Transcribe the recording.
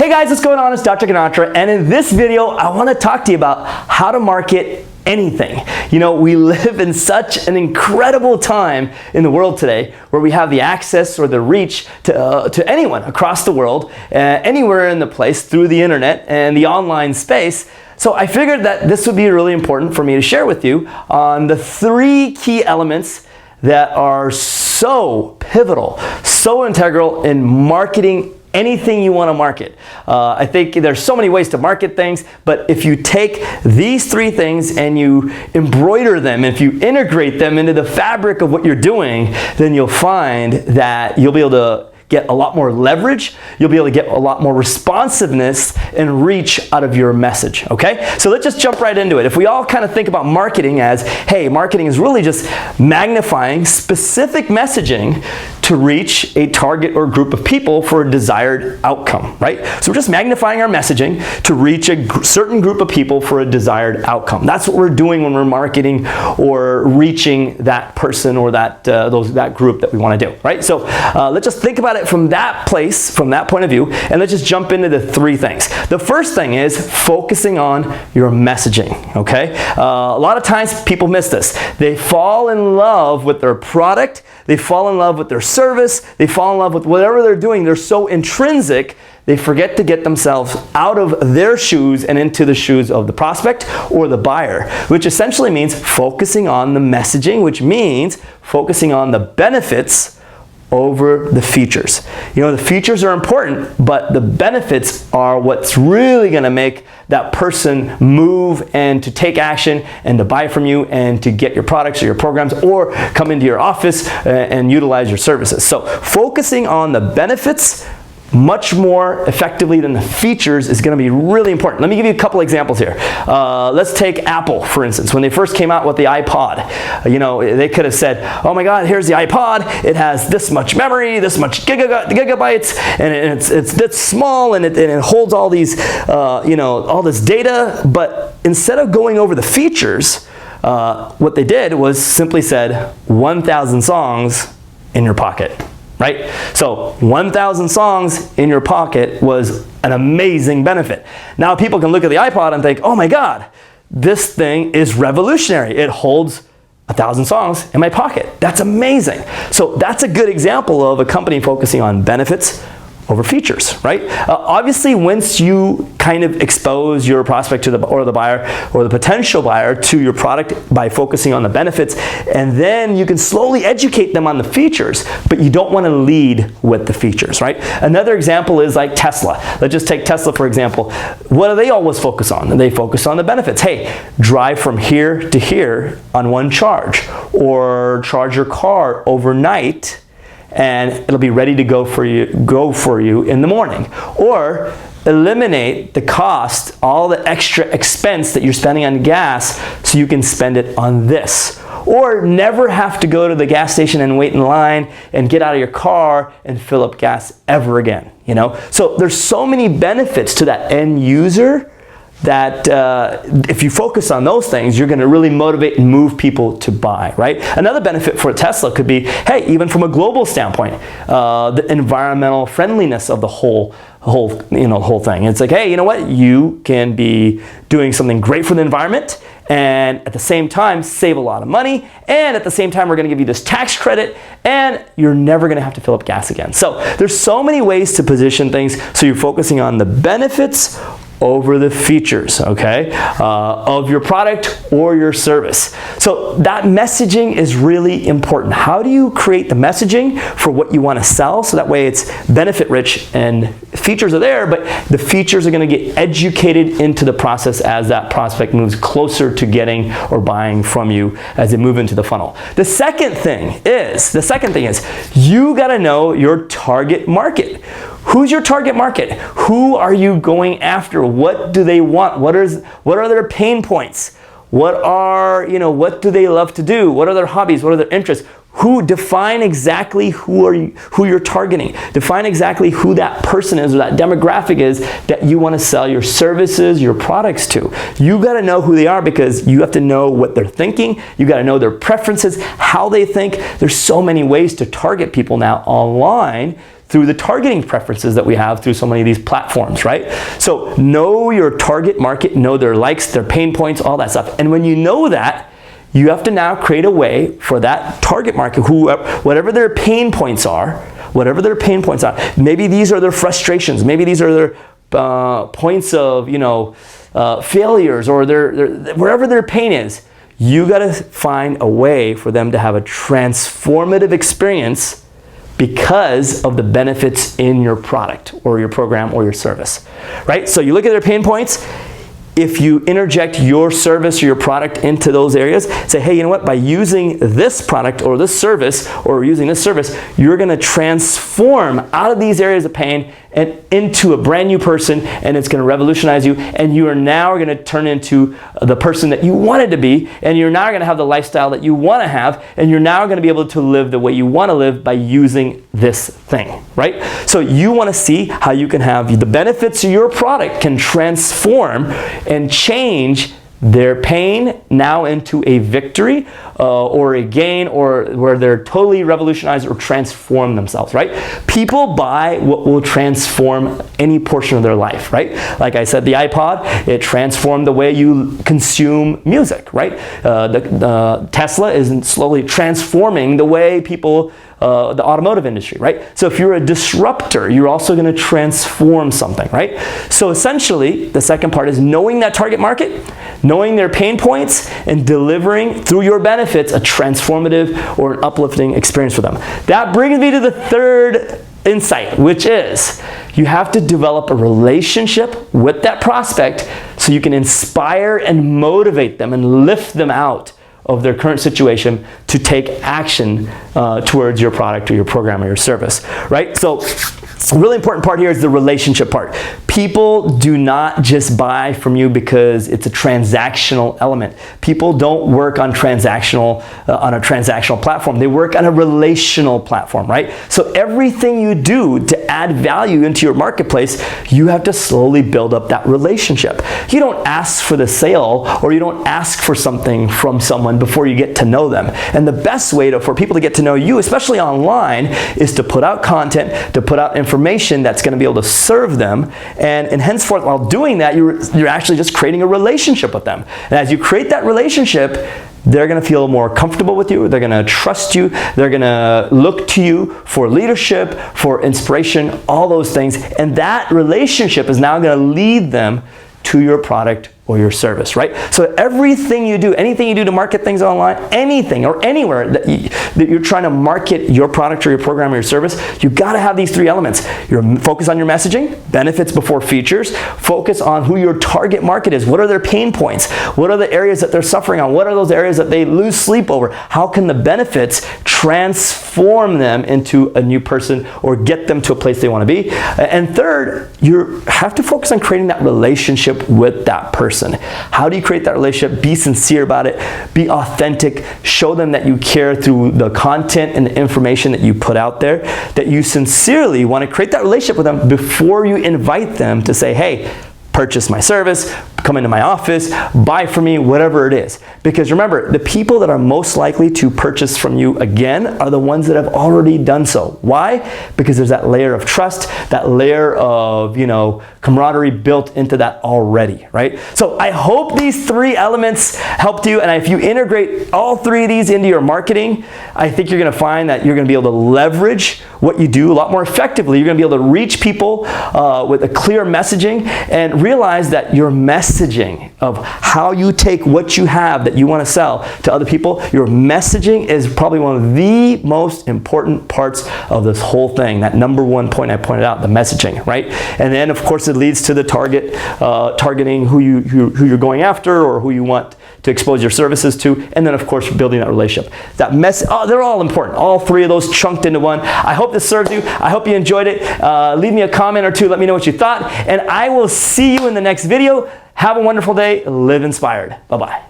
Hey guys, what's going on? It's Dr. Ganatra, and in this video, I want to talk to you about how to market anything. You know, we live in such an incredible time in the world today where we have the access or the reach to anyone across the world, anywhere in the place through the internet and the online space. So I figured that this would be really important for me to share with you on the 3 key elements that are so pivotal, so integral in marketing anything you want to market. I think there's so many ways to market things, but if you take these 3 things and you embroider them, if you integrate them into the fabric of what you're doing, then you'll find that you'll be able to get a lot more leverage, you'll be able to get a lot more responsiveness and reach out of your message, okay? So let's just jump right into it. If we all kind of think about marketing as, hey, marketing is really just magnifying specific messaging to reach a target or group of people for a desired outcome, right? So we're just magnifying our messaging to reach a certain group of people for a desired outcome. That's what we're doing when we're marketing or reaching that person or that group that we want to do, right? So let's just think about it from that place, from that point of view, and let's just jump into the 3 things. The first thing is focusing on your messaging, okay? A lot of times people miss this. They fall in love with their product, they fall in love with their service, they fall in love with whatever they're doing. They're so intrinsic, they forget to get themselves out of their shoes and into the shoes of the prospect or the buyer, which essentially means focusing on the messaging, which means focusing on the benefits over the features. You know, the features are important, but the benefits are what's really going to make that person move and to take action and to buy from you and to get your products or your programs or come into your office and utilize your services. So focusing on the benefits much more effectively than the features is going to be really important. Let me give you a couple examples here. Let's take Apple, for instance. When they first came out with the iPod, you know, they could have said, oh my God, here's the iPod. It has this much memory, this much gigabytes, and it's this small, and it holds all these, you know, all this data. But instead of going over the features, what they did was simply said 1,000 songs in your pocket. Right? So 1,000 songs in your pocket was an amazing benefit. Now people can look at the iPod and think, oh my God, this thing is revolutionary. It holds 1,000 songs in my pocket. That's amazing. So that's a good example of a company focusing on benefits over features, right? Obviously, once you kind of expose your prospect to the buyer or the potential buyer to your product by focusing on the benefits, and then you can slowly educate them on the features, but you don't want to lead with the features, right? Another example is like Tesla. Let's just take Tesla, for example. What do they always focus on? They focus on the benefits. Hey, drive from here to here on one charge, or charge your car overnight and it'll be ready to go for you in the morning. Or eliminate the cost, all the extra expense that you're spending on gas so you can spend it on this. Or never have to go to the gas station and wait in line and get out of your car and fill up gas ever again, you know? So there's so many benefits to that end user that if you focus on those things, you're going to really motivate and move people to buy, right? Another benefit for Tesla could be, hey, even from a global standpoint, the environmental friendliness of the whole thing. It's like, hey, you know what? You can be doing something great for the environment and at the same time save a lot of money, and at the same time we're going to give you this tax credit and you're never going to have to fill up gas again. So there's so many ways to position things so you're focusing on the benefits over the features, okay, of your product or your service. So that messaging is really important. How do you create the messaging for what you want to sell so that way it's benefit rich and features are there, but the features are going to get educated into the process as that prospect moves closer to getting or buying from you as they move into the funnel. The second thing is you got to know your target market. Who's your target market? Who are you going after? What do they want? What are their pain points? What do they love to do? What are their hobbies? What are their interests? Define exactly who you're targeting. Define exactly who that person is or that demographic is that you want to sell your services, your products to. You got to know who they are because you have to know what they're thinking. You got to know their preferences, how they think. There's so many ways to target people now online through the targeting preferences that we have through so many of these platforms, right? So know your target market, know their likes, their pain points, all that stuff. And when you know that, you have to now create a way for that target market, whatever their pain points are, maybe these are their frustrations, maybe these are their points of, failures, or wherever their pain is, you got to find a way for them to have a transformative experience because of the benefits in your product or your program or your service, right? So you look at their pain points. If you interject your service or your product into those areas, say, hey, you know what, by using this product or this service or using this service, you're going to transform out of these areas of pain and into a brand new person, and it's going to revolutionize you, and you are now going to turn into the person that you wanted to be, and you're now going to have the lifestyle that you want to have, and you're now going to be able to live the way you want to live by using this thing, right? So you want to see how you can have the benefits of your product can transform and change their pain now into a victory or a gain, or where they're totally revolutionized or transform themselves, right? People buy what will transform any portion of their life, right? Like I said, the iPod, it transformed the way you consume music, right? The Tesla is slowly transforming the way people the automotive industry, right? So if you're a disruptor, you're also going to transform something, right? So essentially, the second part is knowing that target market, knowing their pain points, and delivering through your benefits a transformative or an uplifting experience for them. That brings me to the third insight, which is you have to develop a relationship with that prospect so you can inspire and motivate them and lift them out of their current situation to take action towards your product or your program or your service, right? So a really important part here is the relationship part. People do not just buy from you because it's a transactional element. People don't work on a transactional platform. They work on a relational platform, right? So everything you do to add value into your marketplace, you have to slowly build up that relationship. You don't ask for the sale, or you don't ask for something from someone before you get to know them. And the best way for people to get to know you, especially online, is to put out content, to put out information that's going to be able to serve them. And henceforth, while doing that, you're actually just creating a relationship with them. And as you create that relationship, they're going to feel more comfortable with you. They're going to trust you. They're going to look to you for leadership, for inspiration, all those things. And that relationship is now going to lead them to your product or your service, right? So everything you do, anything you do to market things online, anything or anywhere that you're trying to market your product or your program or your service, you got to have these three elements. You're focus on your messaging, benefits before features, focus on who your target market is. What are their pain points? What are the areas that they're suffering on? What are those areas that they lose sleep over? How can the benefits transform them into a new person or get them to a place they want to be? And third, you have to focus on creating that relationship with that person. How do you create that relationship? Be sincere about it. Be authentic. Show them that you care through the content and the information that you put out there, that you sincerely want to create that relationship with them before you invite them to say, hey, purchase my service, come into my office, buy from me, whatever it is. Because remember, the people that are most likely to purchase from you again are the ones that have already done so. Why? Because there's that layer of trust, that layer of, camaraderie built into that already, right? So I hope these three elements helped you. And if you integrate all three of these into your marketing, I think you're going to find that you're going to be able to leverage what you do a lot more effectively. You're going to be able to reach people with a clear messaging, and realize that your messaging of how you take what you have that you want to sell to other people, your messaging is probably one of the most important parts of this whole thing. That number one point I pointed out, the messaging, right? And then of course it leads to the targeting who you're going after, or who you want to expose your services to, and then of course building that relationship. They're all important. All three of those chunked into one. I hope this serves you. I hope you enjoyed it. Leave me a comment or two. Let me know what you thought, and I will see you in the next video. Have a wonderful day. Live inspired. Bye-bye.